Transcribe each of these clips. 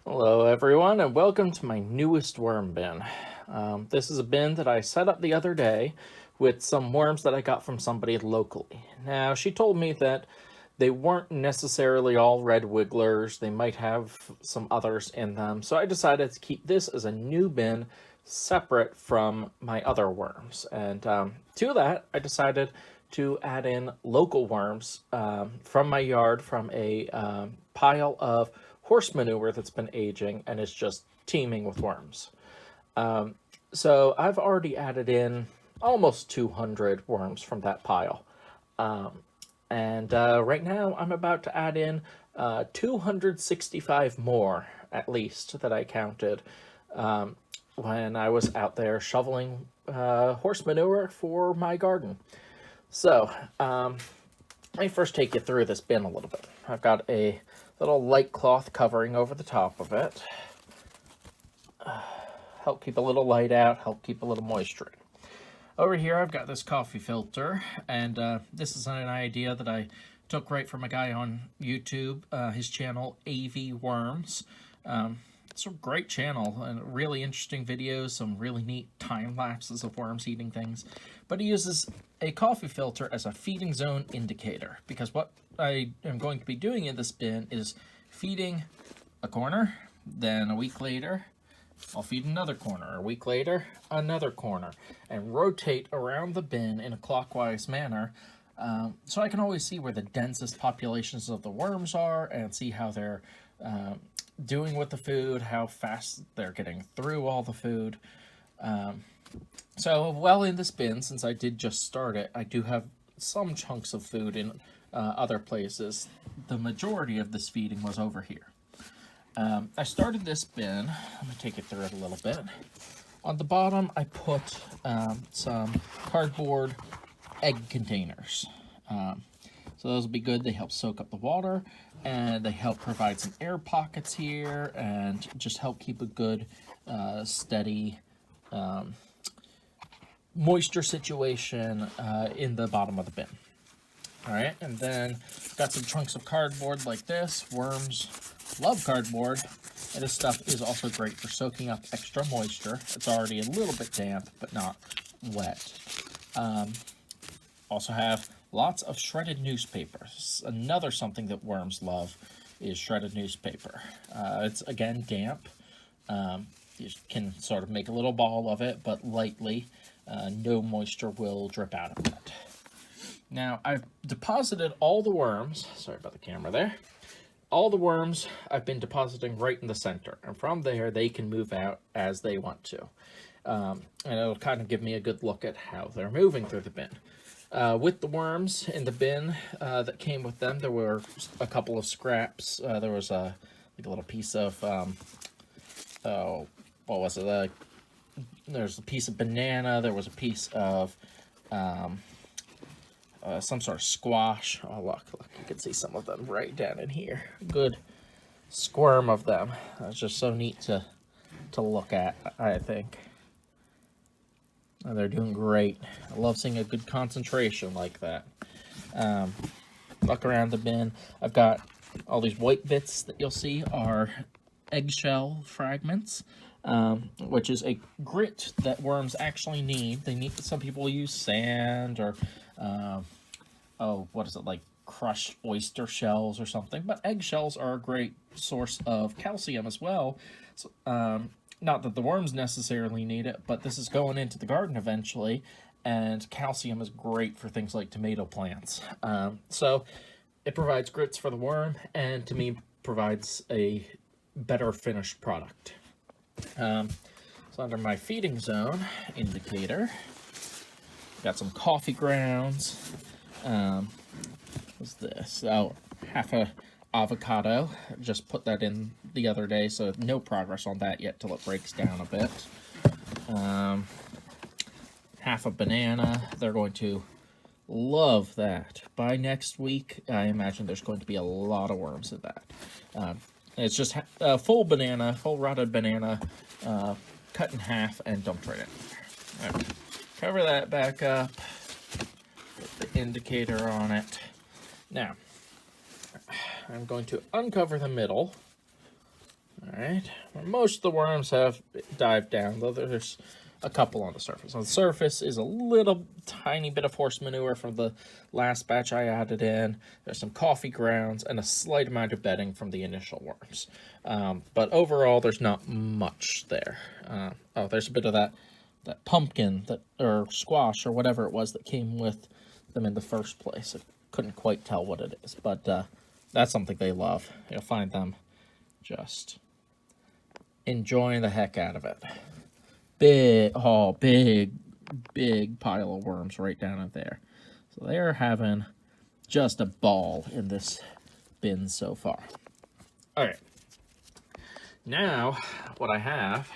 Hello everyone and welcome to my newest worm bin. This is a bin that I set up the other day with some worms that I got from somebody locally. Now she told me that they weren't necessarily all red wigglers, they might have some others in them, so I decided to keep this as a new bin separate from my other worms. And to that I decided to add in local worms from my yard from a pile of horse manure that's been aging and is just teeming with worms. So I've already added in almost 200 worms from that pile. And right now I'm about to add in 265 more, at least, that I counted when I was out there shoveling horse manure for my garden. So, let me first take you through this bin a little bit. I've got a little light cloth covering over the top of it. Help keep a little light out, help keep a little moisture in. Over here I've got this coffee filter, and this is an idea that I took right from a guy on YouTube, his channel AV Worms. It's a great channel and really interesting videos, some really neat time lapses of worms eating things. But he uses a coffee filter as a feeding zone indicator, because what I am going to be doing in this bin is feeding a corner, then a week later I'll feed another corner, a week later another corner, and rotate around the bin in a clockwise manner, so I can always see where the densest populations of the worms are and see how they're doing with the food, how fast they're getting through all the food. So while in this bin, since I did just start it, I do have some chunks of food in other places. The majority of this feeding was over here. I started this bin, let me take it through it a little bit. On the bottom, I put some cardboard egg containers. So those will be good. They help soak up the water, and they help provide some air pockets here, and just help keep a good, steady moisture situation in the bottom of the bin. All right, and then got some chunks of cardboard like this. Worms love cardboard, and this stuff is also great for soaking up extra moisture. It's already a little bit damp, but not wet. Also have lots of shredded newspaper. Another something that worms love is shredded newspaper. It's, again, damp. You can sort of make a little ball of it, but lightly. No moisture will drip out of it. Now, I've deposited all the worms, sorry about the camera there, all the worms I've been depositing right in the center, and from there they can move out as they want to. And it'll kind of give me a good look at how they're moving through the bin. With the worms in the bin that came with them, there were a couple of scraps. There was like a little piece of, oh, what was it? There's a piece of banana, there was a piece of some sort of squash. Oh, look, you can see some of them right down in here. Good squirm of them. It's just so neat to look at, I think. And they're doing great. I love seeing a good concentration like that. Look around the bin. I've got all these white bits that you'll see are eggshell fragments, which is a grit that worms actually need. Some people use sand or what is it, like crushed oyster shells or something, but eggshells are a great source of calcium as well. So, not that the worms necessarily need it, but this is going into the garden eventually, and calcium is great for things like tomato plants. So it provides grits for the worm, and to me provides a better finished product. So under my feeding zone indicator, got some coffee grounds. What's this? Oh, half a avocado. Just put that in the other day, so no progress on that yet till it breaks down a bit. Half a banana. They're going to love that. By next week, I imagine there's going to be a lot of worms in that. It's just a full banana, full rotted banana, cut in half and dumped right in there. Right. Cover that back up. Put the indicator on it. Now, I'm going to uncover the middle. All right, most of the worms have dived down, though there's a couple on the surface. On the surface is a little tiny bit of horse manure from the last batch I added in. There's some coffee grounds and a slight amount of bedding from the initial worms. But overall, there's not much there. Oh, there's a bit of that pumpkin or squash or whatever it was that came with them in the first place. I couldn't quite tell what it is, but that's something they love. You'll find them just enjoying the heck out of it. Big pile of worms right down in there. So they're having just a ball in this bin so far. All right. Now, what I have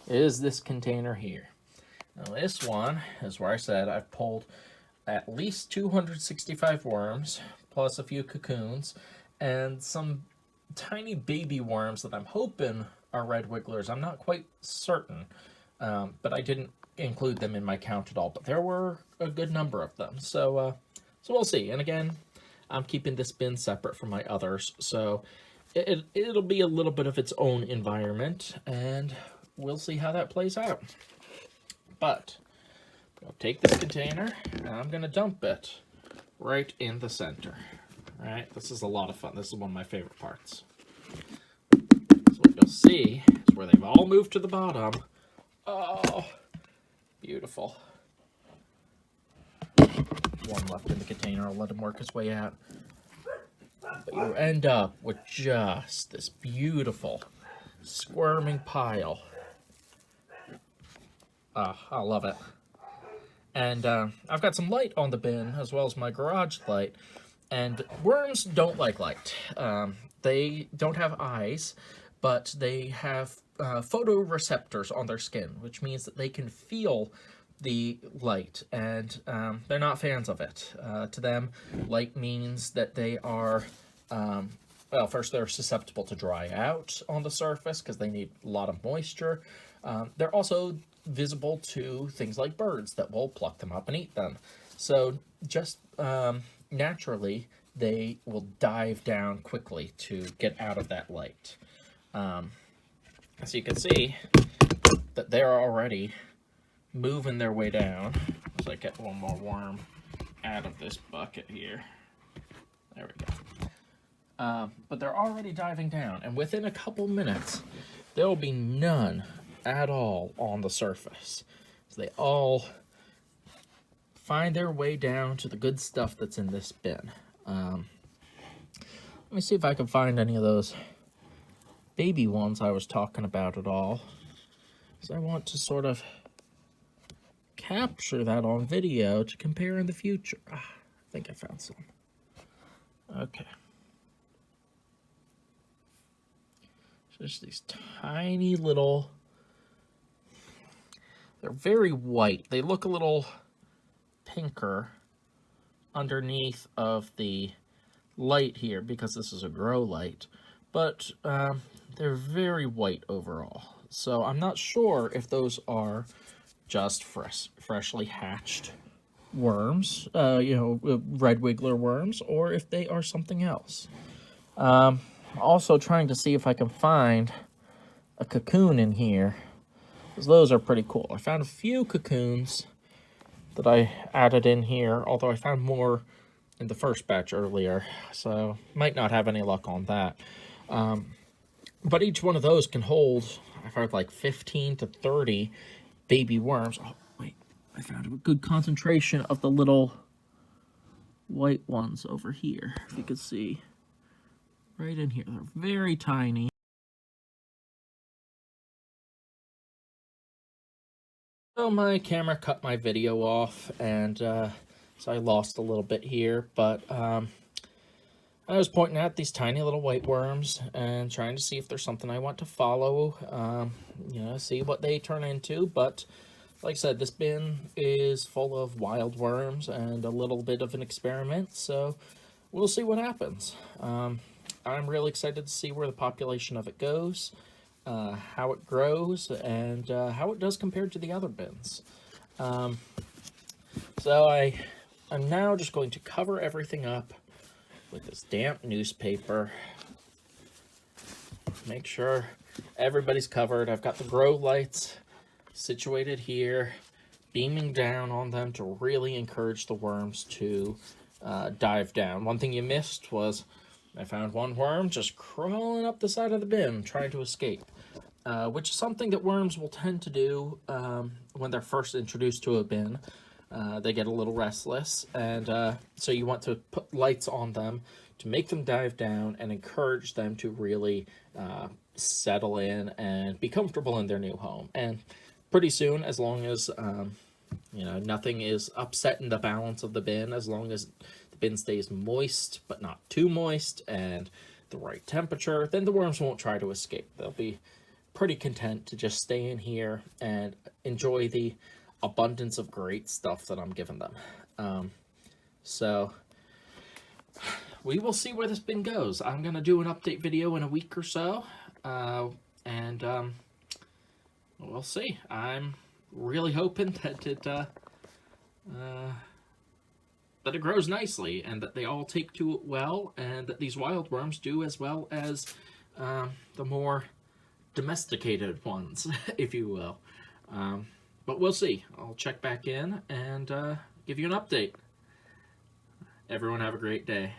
is this container here. Now, this one is where I said I've pulled at least 265 worms, plus a few cocoons, and some tiny baby worms that I'm hoping are red wigglers. I'm not quite certain, but I didn't include them in my count at all. But there were a good number of them, so we'll see. And again, I'm keeping this bin separate from my others, so it'll be a little bit of its own environment, and we'll see how that plays out. But I'll take this container and I'm gonna dump it right in the center. All right, this is a lot of fun. This is one of my favorite parts. So what you'll see is where they've all moved to the bottom. Oh, beautiful. One left in the container. I'll let him work his way out. But you end up with just this beautiful squirming pile. I love it. And I've got some light on the bin as well as my garage light. And worms don't like light. They don't have eyes, but they have photoreceptors on their skin, which means that they can feel the light, and they're not fans of it. To them, light means that they are, well, first they're susceptible to dry out on the surface because they need a lot of moisture. They're also visible to things like birds that will pluck them up and eat them. So just naturally, they will dive down quickly to get out of that light. So you can see that they're already moving their way down. As I get one more worm out of this bucket here. There we go. But they're already diving down, and within a couple minutes, there will be none at all on the surface. So they all find their way down to the good stuff that's in this bin. Let me see if I can find any of those baby ones I was talking about at all. So I want to sort of capture that on video to compare in the future. I think I found some. Okay. Just these tiny little, they're very white. They look a little pinker underneath of the light here because this is a grow light, but they're very white overall. So I'm not sure if those are just freshly hatched worms, red wiggler worms, or if they are something else. Also trying to see if I can find a cocoon in here, because those are pretty cool. I found a few cocoons that I added in here, although I found more in the first batch earlier, so might not have any luck on that. But each one of those can hold, I've heard, like 15 to 30 baby worms. Oh, wait, I found a good concentration of the little white ones over here, if you could see. Right in here. They're very tiny. So my camera cut my video off, and so I lost a little bit here, but I was pointing out these tiny little white worms and trying to see if there's something I want to follow, see what they turn into. But like I said, this bin is full of wild worms and a little bit of an experiment, so we'll see what happens. I'm really excited to see where the population of it goes, how it grows, and how it does compared to the other bins. So I'm now just going to cover everything up with this damp newspaper. make sure everybody's covered. I've got the grow lights situated here, beaming down on them to really encourage the worms to dive down. One thing you missed was I found one worm just crawling up the side of the bin trying to escape, which is something that worms will tend to do when they're first introduced to a bin. They get a little restless, and so you want to put lights on them to make them dive down and encourage them to really settle in and be comfortable in their new home. And pretty soon, as long as you know, nothing is upset in the balance of the bin, as long as the bin stays moist but not too moist and the right temperature, then the worms won't try to escape. They'll be pretty content to just stay in here and enjoy the abundance of great stuff that I'm giving them. So we will see where this bin goes. I'm gonna do an update video in a week or so, and we'll see. I'm really hoping that it grows nicely and that they all take to it well, and that these wild worms do as well as the more domesticated ones, if you will. But we'll see. I'll check back in and give you an update. Everyone have a great day.